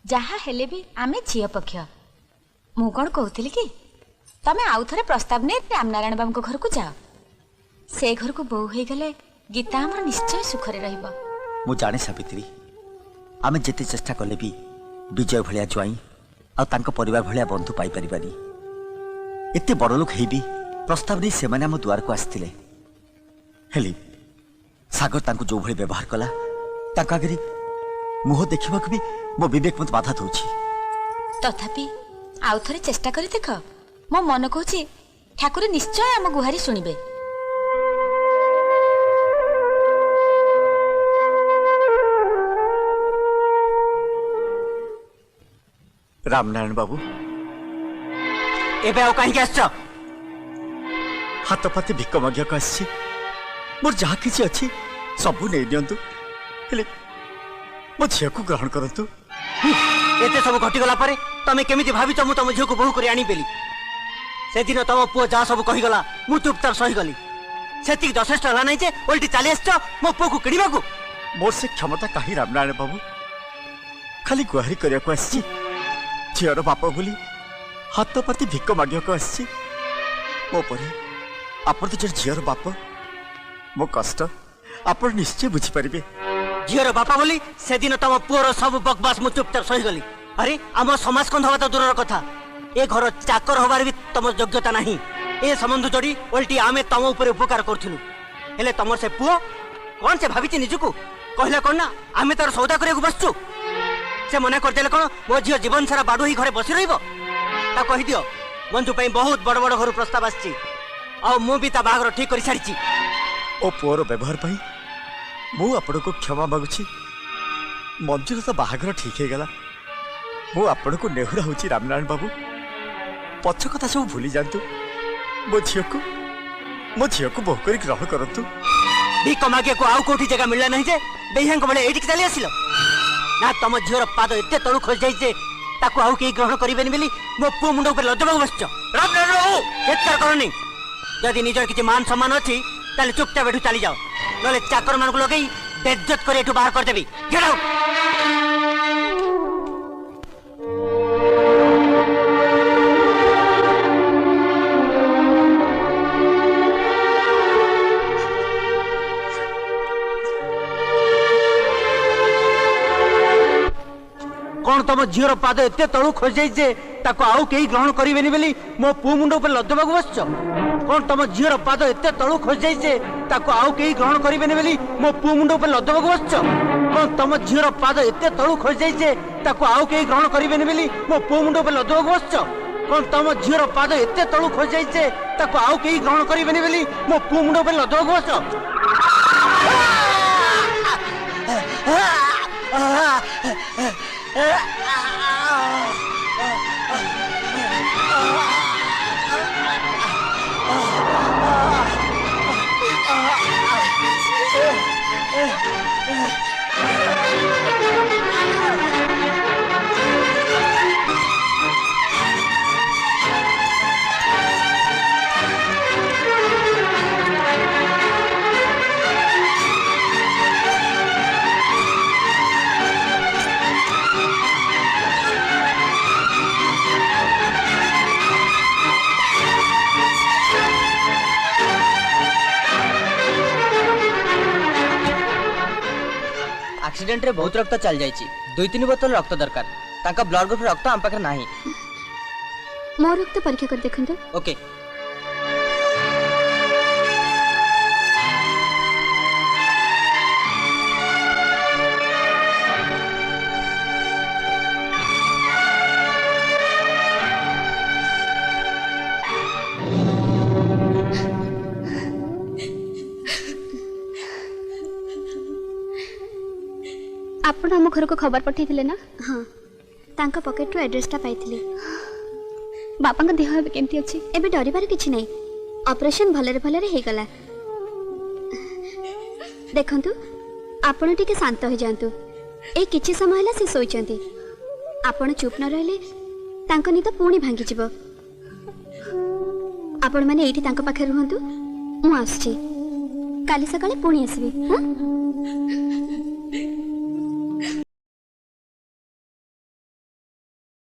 जहा हेले भी आमे झील पक्ष मु कौन कहूली कि तमें आउ थे प्रस्ताव नहीं रामनारायण बाबू घर को जाओ से घर को बोह हो गले गीता आमर निश्चय सुखरे रहिबा। मु जाने सावित्री आमे जेते चेष्टा कले भी विजय भलिया ज्वाई आ तांको परिवार भलिया बंधु पाई परिबानी एते बड़ लोक हेई भी प्रस्ताव नहीं से माने हम द्वार को आस्थिले हेली सागर तांको जो भली व्यवहार कला तांका आगे मुह देखा भी मो विवेक मत बाधा दौची तथापि आउ थे चेष्टा करी देख मो मन कहूँ ठाकुर निश्चय आम गुहारी शुणिबे। रामनारायण बाबू एबे आउ कहीं आस हाथ पाते भिक मगिया आसी मोर जहाँ किसी अच्छी सबू नहीं दिंतु मो झील को ग्रहण करतु। एते सब घटीगला परे तमे केमिति भाबिच मु तम झील को बहु करी आनी बेली से दिन तम पुओ जहाँ सब कहीगला मु चुपचाप सहीगली सेति यथेष्ट है नहीं जे ओल्टी चली आस मो पुओ को किणवा को मोर से क्षमता कहीं रामनारायण बाबू खाली गुहारी करने को आसी झीर बाप बोली हाथ पाती भिक मागिया आसी मो परे आप तो झीर बाप मो कष्ट आप निश्चय बुझीपारे झीर बापा बोली से दिन तम पुओर सब बकवास मु चुपचाप सहीगली। अरे आम समाज कंध हवा तो दूर कथा ए घर चाकर हबार भी तम योग्यता नहीं ए संबंध जोड़ी ओल्टी आमे तम ऊपर उपकार करथिलु हेले तमर से पुओ कौन से भाभी निजुकू कहला कौन ना आमे तार सौदा करने बसचु से मना करदेले कौन मो झील जीवन सारा बाडू ही घरे बसी रहिबो ता कहि दियो मंजू पई बहुत बड़ बड़ घर प्रस्ताव आछि आ मु भी ता बागर ठीक कर सारिछि ओ पुओर व्यवहार पाई मु आपण को क्षमा मागुछि मंजूर तो बाहागर ठीक है गला मु आपण को नेहुरा होछि रामनारायण बाबू पछ कथा सब भूली जातु मो झील को बहु करी ग्रहण करतु भिक मागिया को आउ कोठी जगह मिलला नहीं जे बेहियांक बळे एठी चली आसिलो ना तम झीर पाद एते तळु खस जाई जे ताको आउ के ग्रहण करिबेनी बेली मो पु मुंड ऊपर लदबाग बसछ रामनारायण बाबू एतर करनी जदि निजर किछि मान सम्मान अछि ताले चुपचाप एठु चली जाओ नले चाकर मान को लगई बेइज्जत करे एठु बाहर कर देबी गेट आउट। कौन तुम झीर पाद एत तलू खस जाइए ताको आउ कहीं ग्रहण करेनि बोली मो पु मुंड ऊपर लदबाक बसछ कौन तुम झीर पाद एत तलू खस जाइए ताको आउ कहीं ग्रहण करेनि बोली मो पु मुंड ऊपर लदबाक बसछ कौन तुम झीर पाद एत तलू खस जाइए ताको आउ कहीं ग्रहण करेनि बोली मो पु मुंड ऊपर लदबाक बसछ कौन तुम झीर पाद एत तलू खस जाइए ताको आउ कहीं ग्रहण करेनि बोली मो पु मुंड ऊपर लदबाक बसछ। एक्सीडेंट रे बहुत रक्त चल जाइए 2-3 बोतल रक्त दरकार तांका ब्लड ग्रुप रक्त आम पाखे नाही मो रक्त परीक्षा कर देखंतु ओके आपण हम घर को खबर पठेइथिले ना। हाँ तांका पॉकेट रो एड्रेसटा पाइथिले बापा का देह अब केमती अछि एबे डरिबार किछि नै ऑपरेशन भलरे भलरे हे गला देखंतु आपण टिके शांत हो जांतु ए किछि समय हला से सोइचंती आपण चुप न रहले तांका नी तो पूणी भांगी जिवो आपण माने एठी तांका पाखे रहंतु मु आछी काली सकाळे पूणी आसीबी। हां